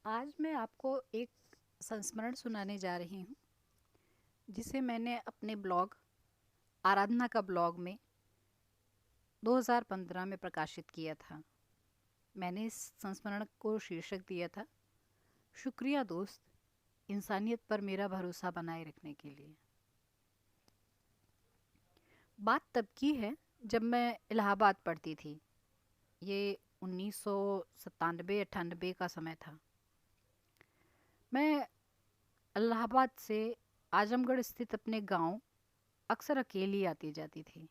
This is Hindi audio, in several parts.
आज मैं आपको एक संस्मरण सुनाने जा रही हूँ जिसे मैंने अपने ब्लॉग आराधना का ब्लॉग में 2015 में प्रकाशित किया था। मैंने इस संस्मरण को शीर्षक दिया था, शुक्रिया दोस्त, इंसानियत पर मेरा भरोसा बनाए रखने के लिए। बात तब की है जब मैं इलाहाबाद पढ़ती थी। ये 1997-98 का समय था। मैं इलाहाबाद से आजमगढ़ स्थित अपने गांव अक्सर अकेली आती जाती थी।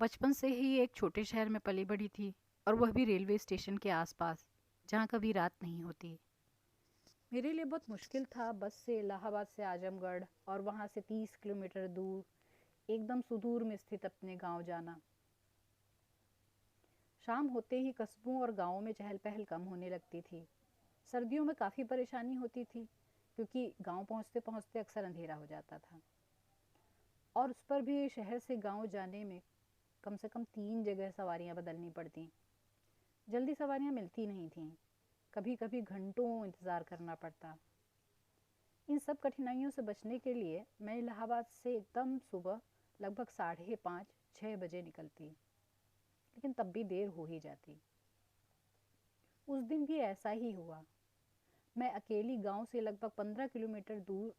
बचपन से ही एक छोटे शहर में पली बड़ी थी, और वह भी रेलवे स्टेशन के आसपास, जहाँ कभी रात नहीं होती। मेरे लिए बहुत मुश्किल था बस से इलाहाबाद से आजमगढ़ और वहाँ से 30 किलोमीटर दूर एकदम सुदूर में स्थित अपने गांव जाना। शाम होते ही कस्बों और गांवों में चहल पहल कम होने लगती थी। सर्दियों में काफ़ी परेशानी होती थी क्योंकि गांव पहुँचते पहुँचते अक्सर अंधेरा हो जाता था, और उस पर भी शहर से गांव जाने में कम से कम 3 जगह सवारियां बदलनी पड़ती। जल्दी सवारियां मिलती नहीं थीं, कभी कभी घंटों इंतज़ार करना पड़ता। इन सब कठिनाइयों से बचने के लिए मैं इलाहाबाद से एकदम सुबह लगभग 5:30-6 बजे निकलती, लेकिन तब भी देर हो ही जाती। उस दिन भी ऐसा ही हुआ। मैं अकेली गांव से लगभग 15 किलोमीटर दूर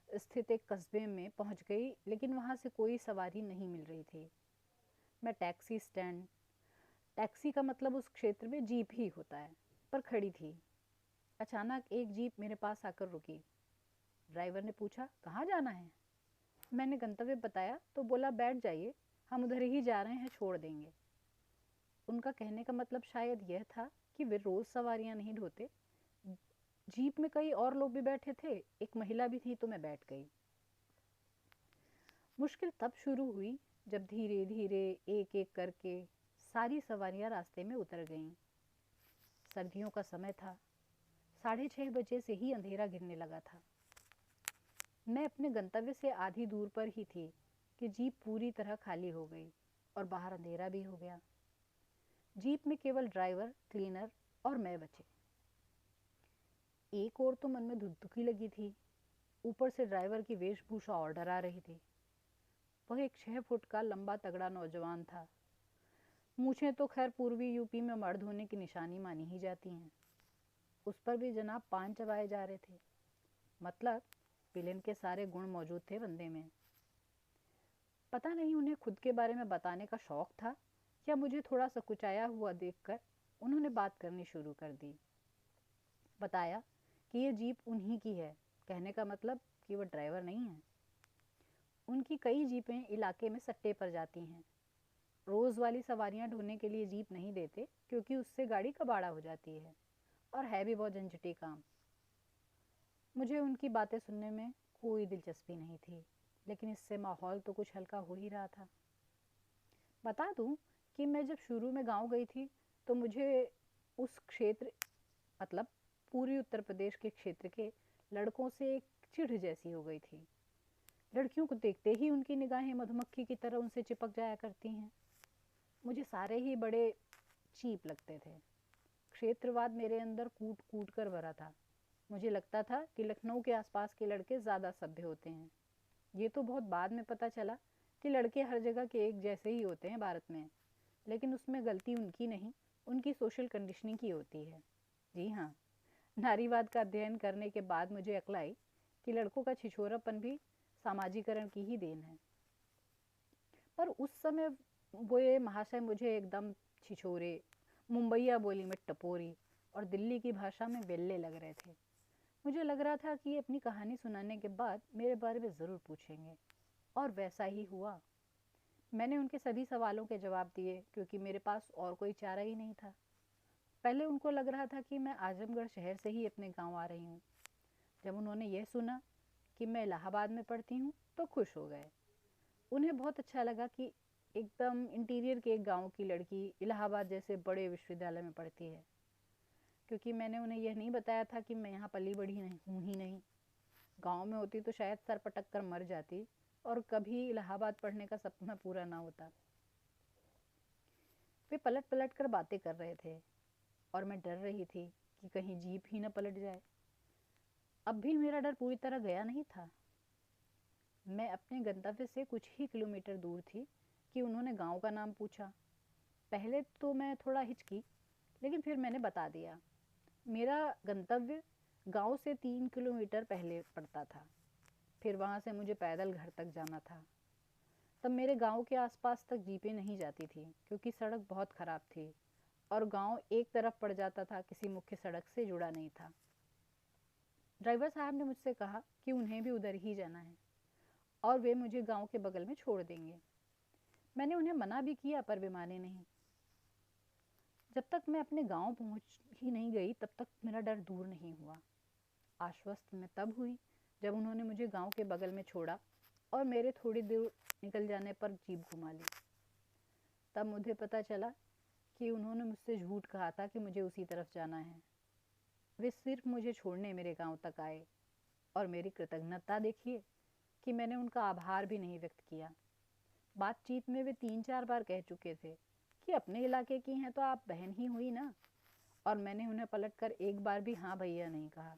स्थित एक कस्बे में पहुंच गई, लेकिन वहां से कोई सवारी नहीं मिल रही थी। मैं टैक्सी स्टैंड, टैक्सी का मतलब उस क्षेत्र में जीप ही होता है, पर खड़ी थी। अचानक एक जीप मेरे पास आकर रुकी। ड्राइवर ने पूछा, कहाँ जाना है? मैंने गंतव्य बताया तो बोला, बैठ जाइए, हम उधर ही जा रहे हैं, छोड़ देंगे। उनका कहने का मतलब शायद यह था कि वे रोज़ सवारियां नहीं ढोते। जीप में कई और लोग भी बैठे थे, एक महिला भी थी, तो मैं बैठ गई। मुश्किल तब शुरू हुई जब धीरे धीरे एक एक करके सारी सवारियां रास्ते में उतर गईं। सर्दियों का समय था, 6:30 बजे से ही अंधेरा गिरने लगा था। मैं अपने गंतव्य से आधी दूर पर ही थी कि जीप पूरी तरह खाली हो गई और बाहर अंधेरा भी हो गया। जीप में केवल ड्राइवर, क्लीनर और मैं बचे। एक और तो मन में धुकधुकी लगी थी, ऊपर से ड्राइवर की वेशभूषा और डरा रही थी। वह एक 6 फुट का लंबा तगड़ा नौजवान था। मूछें तो खैर पूर्वी यूपी में मर्द होने की निशानी मानी ही जाती हैं। उस पर भी जनाब पान चबाए जा रहे थे, मतलब विलेन के सारे गुण मौजूद थे बंदे में। पता नहीं उन्हें खुद के बारे में बताने का शौक था या मुझे थोड़ा सा कुचाया हुआ देखकर उन्होंने बात करनी शुरू कर दी। बताया कि ये जीप उन्हीं की है, कहने का मतलब कि वो ड्राइवर नहीं है। उनकी कई जीपें इलाके में सट्टे पर जाती हैं। रोज़ वाली सवारियां ढोने के लिए जीप नहीं देते क्योंकि उससे गाड़ी कबाड़ा हो जाती है, और है भी बहुत झंझटी काम। मुझे उनकी बातें सुनने में कोई दिलचस्पी नहीं थी, लेकिन इससे माहौल तो कुछ हल्का हो ही रहा था। बता दूं कि मैं जब शुरू में गांव गई थी तो मुझे उस क्षेत्र, मतलब पूर्वी उत्तर प्रदेश के क्षेत्र के लड़कों से एक चिढ़ जैसी हो गई थी। लड़कियों को देखते ही उनकी निगाहें मधुमक्खी की तरह उनसे चिपक जाया करती हैं। मुझे सारे ही बड़े चीप लगते थे। क्षेत्रवाद मेरे अंदर कूट कूट कर भरा था। मुझे लगता था कि लखनऊ के आसपास के लड़के ज़्यादा सभ्य होते हैं। ये तो बहुत बाद में पता चला कि लड़के हर जगह के एक जैसे ही होते हैं भारत में, लेकिन उसमें गलती उनकी नहीं, उनकी सोशल कंडीशनिंग की होती है। जी हाँ, नारीवाद का अध्ययन करने के बाद मुझे अक्ल आई कि लड़कों का छिछोरापन भी सामाजिकरण की ही देन है। पर उस समय वो ये महाशय मुझे एकदम छिछोरे, मुंबईया बोली में टपोरी और दिल्ली की भाषा में वेल्ले लग रहे थे। मुझे लग रहा था कि ये अपनी कहानी सुनाने के बाद मेरे बारे में ज़रूर पूछेंगे, और वैसा ही हुआ। मैंने उनके सभी सवालों के जवाब दिए क्योंकि मेरे पास और कोई चारा ही नहीं था। पहले उनको लग रहा था कि मैं आजमगढ़ शहर से ही अपने गांव आ रही हूँ। जब उन्होंने यह सुना कि मैं इलाहाबाद में पढ़ती हूँ तो खुश हो गए। उन्हें बहुत अच्छा लगा कि एकदम इंटीरियर के एक गांव की लड़की इलाहाबाद जैसे बड़े विश्वविद्यालय में पढ़ती है, क्योंकि मैंने उन्हें यह नहीं बताया था कि मैं यहाँ पली बड़ी नहीं हूँ ही नहीं। गांव में होती तो शायद सर पटक कर मर जाती और कभी इलाहाबाद पढ़ने का सपना पूरा ना होता। वे पलट पलट कर बातें कर रहे थे और मैं डर रही थी कि कहीं जीप ही न पलट जाए। अब भी मेरा डर पूरी तरह गया नहीं था। मैं अपने गंतव्य से कुछ ही किलोमीटर दूर थी कि उन्होंने गांव का नाम पूछा। पहले तो मैं थोड़ा हिचकी, लेकिन फिर मैंने बता दिया। मेरा गंतव्य गांव से 3 किलोमीटर पहले पड़ता था। फिर वहां से मुझे पैदल घर तक जाना था। तब मेरे गांव के आसपास तक जीपें नहीं जाती थी क्योंकि सड़क बहुत ख़राब थी और गांव एक तरफ पड़ जाता था, किसी मुख्य सड़क से जुड़ा नहीं था। ड्राइवर साहब ने मुझसे कहा कि उन्हें भी उधर ही जाना है और वे मुझे गांव के बगल में छोड़ देंगे। मैंने उन्हें मना भी किया पर वे माने नहीं। जब तक मैं अपने गांव पहुंच ही नहीं गई तब तक मेरा डर दूर नहीं हुआ। आश्वस्त मैं तब हुई जब उन्होंने मुझे गांव के बगल में छोड़ा और मेरे थोड़ी दूर निकल जाने पर जीप घुमा ली। तब मुझे पता चला कि उन्होंने मुझसे झूठ कहा था कि मुझे उसी तरफ जाना है। वे सिर्फ मुझे छोड़ने मेरे गांव तक आए और मेरी कृतज्ञता देखिए कि मैंने उनका आभार भी नहीं व्यक्त किया। बातचीत में वे 3-4 बार कह चुके थे कि अपने इलाके की हैं तो आप बहन ही हुई ना, और मैंने उन्हें पलटकर एक बार भी हाँ भैया नहीं कहा।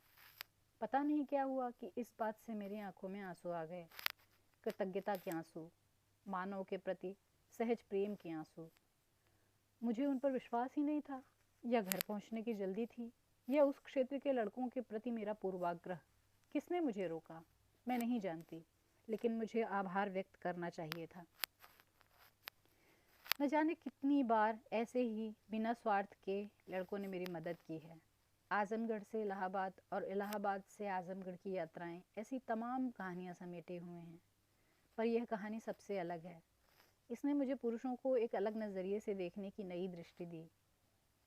पता नहीं क्या हुआ कि इस बात से मेरी आंखों में आंसू आ गए। कृतज्ञता के आंसू, मानव के प्रति सहज प्रेम के आंसू। मुझे उन पर विश्वास ही नहीं था, या घर पहुंचने की जल्दी थी, या उस क्षेत्र के लड़कों के प्रति मेरा पूर्वाग्रह। किसने मुझे रोका, मैं नहीं जानती, लेकिन मुझे आभार व्यक्त करना चाहिए था। न जाने कितनी बार ऐसे ही बिना स्वार्थ के लड़कों ने मेरी मदद की है। आजमगढ़ से इलाहाबाद और इलाहाबाद से आजमगढ़ की यात्राएं, ऐसी तमाम कहानियां समेटे हुए हैं, पर यह कहानी सबसे अलग है। इसने मुझे पुरुषों को एक अलग नज़रिए से देखने की नई दृष्टि दी।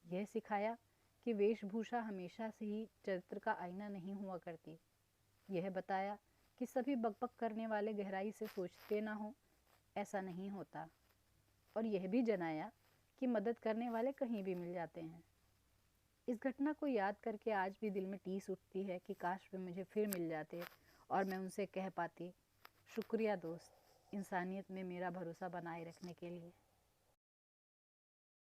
यह सिखाया कि वेशभूषा हमेशा से ही चरित्र का आईना नहीं हुआ करती। यह बताया कि सभी बकबक करने वाले गहराई से सोचते ना हो, ऐसा नहीं होता। और यह भी जनाया कि मदद करने वाले कहीं भी मिल जाते हैं। इस घटना को याद करके आज भी दिल में टीस उठती है कि काश वे मुझे फिर मिल जाते और मैं उनसे कह पाती, शुक्रिया दोस्त, इंसानियत में मेरा भरोसा बनाए रखने के लिए।